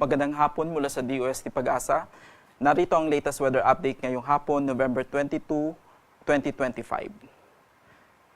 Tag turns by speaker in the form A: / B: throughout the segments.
A: Magandang hapon mula sa DOST Pag-asa. Narito ang latest weather update ngayong hapon, November 22, 2025.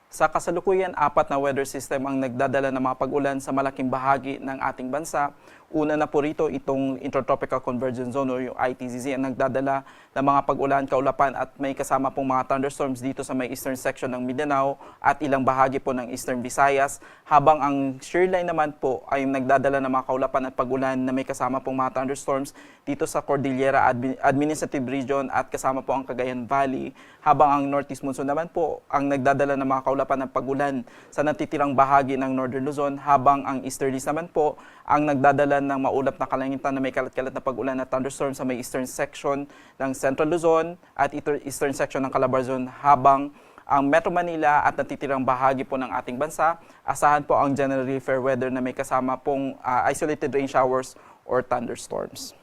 A: Sa kasalukuyan, 4 na weather system ang nagdadala ng mga pag-ulan sa malaking bahagi ng ating bansa. Una na po rito itong Intertropical Convergence Zone o yung ITCZ ang nagdadala ng mga pag-ulan, kaulapan at may kasama pong mga thunderstorms dito sa may eastern section ng Mindanao at ilang bahagi po ng Eastern Visayas. Habang ang shearline naman po ay nagdadala ng mga kaulapan at pag-ulan na may kasama pong mga thunderstorms dito sa Cordillera Administrative Region at kasama po ang Cagayan Valley. Habang ang Northeast Monsoon naman po ang nagdadala ng mga kaulapan at pag-ulan sa natitirang bahagi ng Northern Luzon, habang ang Easterlies naman po ang nagdadala ng maulap na kalangitan na may kalat-kalat na pag-ulan at thunderstorms sa may eastern section ng Central Luzon at eastern section ng Calabarzon, habang ang Metro Manila at natitirang bahagi po ng ating bansa, asahan po ang generally fair weather na may kasama pong isolated rain showers or thunderstorms.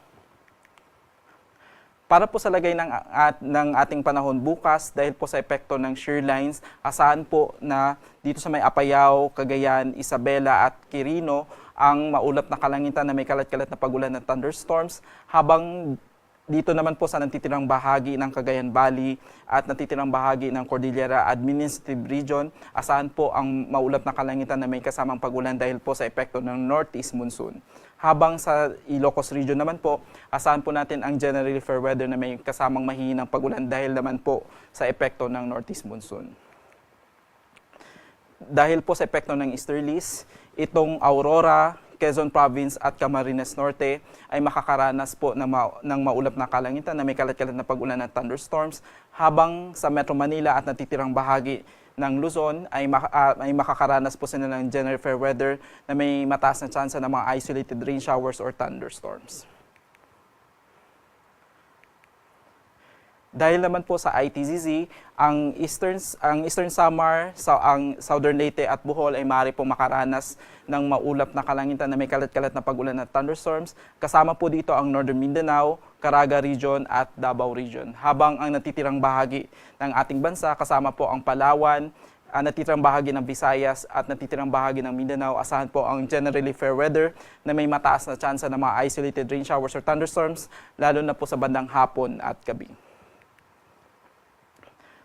A: Para po sa lagay ng ating panahon bukas, dahil po sa epekto ng shear lines, asahan po na dito sa may Apayao, Cagayan, Isabela at Quirino ang maulap na kalangitan na may kalat-kalat na pag-ulan at thunderstorms, habang dito naman po sa natitirang bahagi ng Cagayan Valley at natitirang bahagi ng Cordillera Administrative Region, asahan po ang maulap na kalangitan na may kasamang pag-ulan dahil po sa epekto ng Northeast Monsoon. Habang sa Ilocos Region naman po, asahan po natin ang generally fair weather na may kasamang mahihinang pag-ulan dahil naman po sa epekto ng Northeast Monsoon. Dahil po sa epekto ng easterlies, itong Aurora, Quezon Province at Camarines Norte ay makakaranas po ng maulap na kalangitan na may kalat-kalat na pag-ulan at thunderstorms, habang sa Metro Manila at natitirang bahagi ng Luzon ay makakaranas po sila ng generally fair weather na may mataas na tsansa ng mga isolated rain showers or thunderstorms. Dahil naman po sa ITCZ, ang Eastern Samar, ang Southern Leyte at Bohol ay maaari pong makaranas ng maulap na kalangitan na may kalat-kalat na pag-ulan at thunderstorms. Kasama po dito ang Northern Mindanao, Caraga Region at Davao Region. Habang ang natitirang bahagi ng ating bansa, kasama po ang Palawan, natitirang bahagi ng Visayas at natitirang bahagi ng Mindanao, asahan po ang generally fair weather na may mataas na tsansa ng mga isolated rain showers or thunderstorms, lalo na po sa bandang hapon at gabi.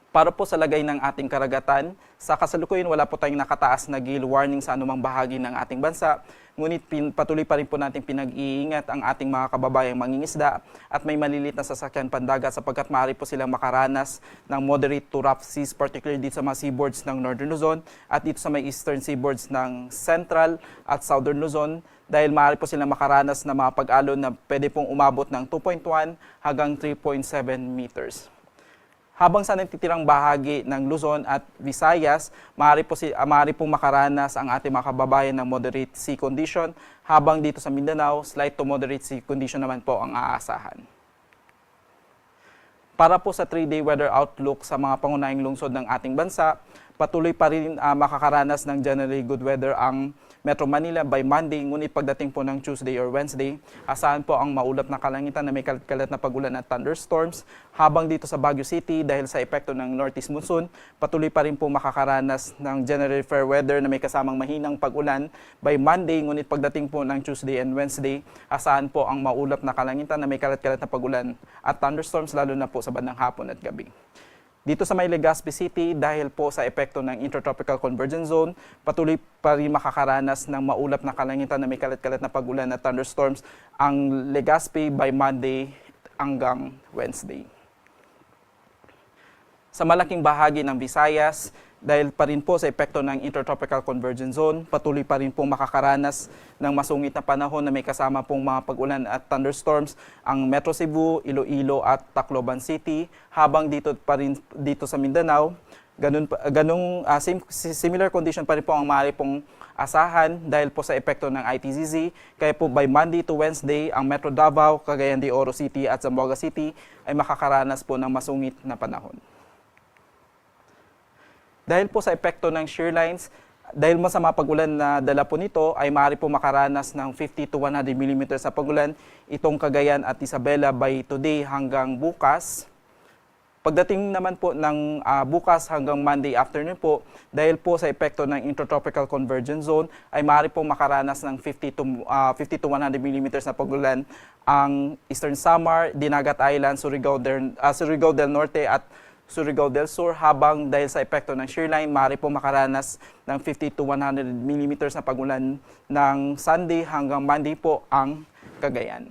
A: Para po sa lagay ng ating karagatan, sa kasalukuyan wala po tayong nakataas na gale warning sa anumang bahagi ng ating bansa, ngunit patuloy pa rin po natin pinag-iingat ang ating mga kababayang mangingisda at may malilit na sasakyan pandagat sapagkat maaari po silang makaranas ng moderate to rough seas, particularly dito sa mga seaboards ng Northern Luzon at dito sa may eastern seaboards ng Central at Southern Luzon, dahil maaari po silang makaranas ng mga pag-alon na pwede pong umabot ng 2.1 hanggang 3.7 meters. Habang sa natitirang bahagi ng Luzon at Visayas, maaari pong makaranas ang ating mga kababayan ng moderate sea condition, habang dito sa Mindanao, slight to moderate sea condition naman po ang aasahan. Para po sa 3-day weather outlook sa mga pangunahing lungsod ng ating bansa, patuloy pa rin makakaranas ng generally good weather ang Metro Manila by Monday, ngunit pagdating po ng Tuesday or Wednesday, asahan po ang maulap na kalangitan na may kalat-kalat na pag-ulan at thunderstorms. Habang dito sa Baguio City, dahil sa epekto ng Northeast Monsoon, patuloy pa rin po makakaranas ng generally fair weather na may kasamang mahinang pag-ulan by Monday, ngunit pagdating po ng Tuesday and Wednesday, asahan po ang maulap na kalangitan na may kalat-kalat na pag-ulan at thunderstorms, lalo na po sa bandang hapon at gabi. Dito sa may Legazpi City, dahil po sa epekto ng Intertropical Convergence Zone, patuloy pa rin makakaranas ng maulap na kalangitan na may kalat-kalat na pag-ulan at thunderstorms ang Legazpi by Monday hanggang Wednesday. Sa malaking bahagi ng Visayas, dahil pa rin po sa epekto ng Intertropical Convergence Zone, patuloy pa rin pong makakaranas ng masungit na panahon na may kasama pong mga pag-ulan at thunderstorms ang Metro Cebu, Iloilo at Tacloban City, habang dito sa Mindanao, similar condition pa rin po ang maaari pong asahan dahil po sa epekto ng ITCZ. Kaya po by Monday to Wednesday, ang Metro Davao, Cagayan de Oro City at Zamboanga City ay makakaranas po ng masungit na panahon. Dahil po sa epekto ng shear lines, dahil masama pag-ulan na dala po nito, ay maaari po makaranas ng 50 to 100 mm sa pag-ulan itong Cagayan at Isabela by today hanggang bukas. Pagdating naman po ng bukas hanggang Monday afternoon po, dahil po sa epekto ng Intertropical Convergence Zone, ay maaari pong makaranas ng 50 to 100 millimeters na pagulan ang Eastern Samar, Dinagat Island, Surigao del Norte at Surigao del Sur, habang dahil sa epekto ng shear line, maaari po makaranas ng 50 to 100 millimeters na pagulan ng Sunday hanggang Monday po ang Cagayan.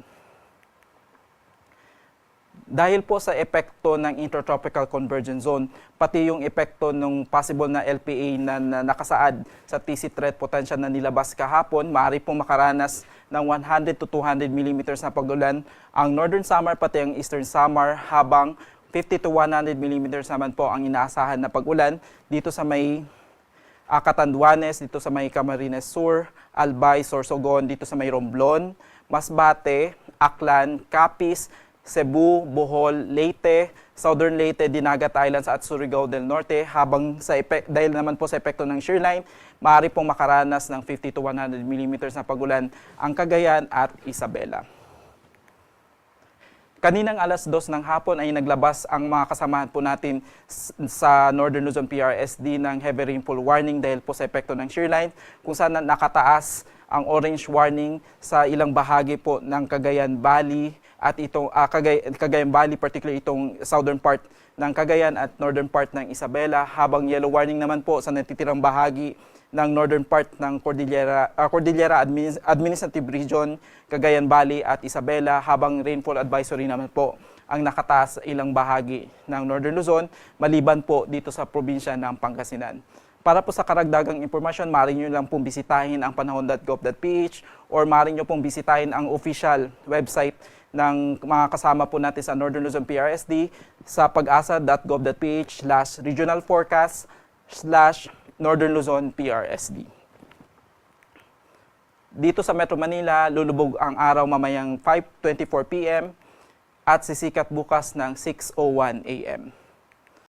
A: Dahil po sa epekto ng Intertropical Convergence Zone, pati yung epekto ng possible na LPA na nakasaad sa TC threat potential na nilabas kahapon, maaari pong makaranas ng 100 to 200 millimeters na pagulan ang Northern Samar pati ang Eastern Samar, habang 50 to 100 millimeters naman po ang inaasahan na pag-ulan dito sa may Catanduanes, dito sa may Camarines Sur, Albay, Sorsogon, dito sa may Romblon, Masbate, Aklan, Capiz, Cebu, Bohol, Leyte, Southern Leyte, Dinagat Islands at Surigao del Norte, habang dahil naman po sa epekto ng shear line, maaari pong makaranas ng 50 to 100 millimeters na pag-ulan ang Cagayan at Isabela. Kaninang alas 2 ng hapon ay naglabas ang mga kasamahan po natin sa Northern Luzon PRSD ng heavy rainfall warning dahil po sa epekto ng shear line, kung saan nakataas ang orange warning sa ilang bahagi po ng Cagayan Valley at itong Cagayan Valley, particularly itong southern part ng Cagayan at northern part ng Isabela, habang yellow warning naman po sa natitirang bahagi ng northern part ng Cordillera Administrative Region, Cagayan Valley at Isabela, habang rainfall advisory naman po ang nakataas sa ilang bahagi ng Northern Luzon, maliban po dito sa probinsya ng Pangasinan. Para po sa karagdagang impormasyon, maaari nyo lang pong bisitahin ang panahon.gov.ph or maaari nyo pong bisitahin ang official website ng mga kasama po natin sa Northern Luzon PRSD sa pag-asa.gov.ph/regional forecast/Northern Luzon PRSD. Dito sa Metro Manila, lulubog ang araw mamayang 5:24 p.m. at sisikat bukas ng 6:01 a.m.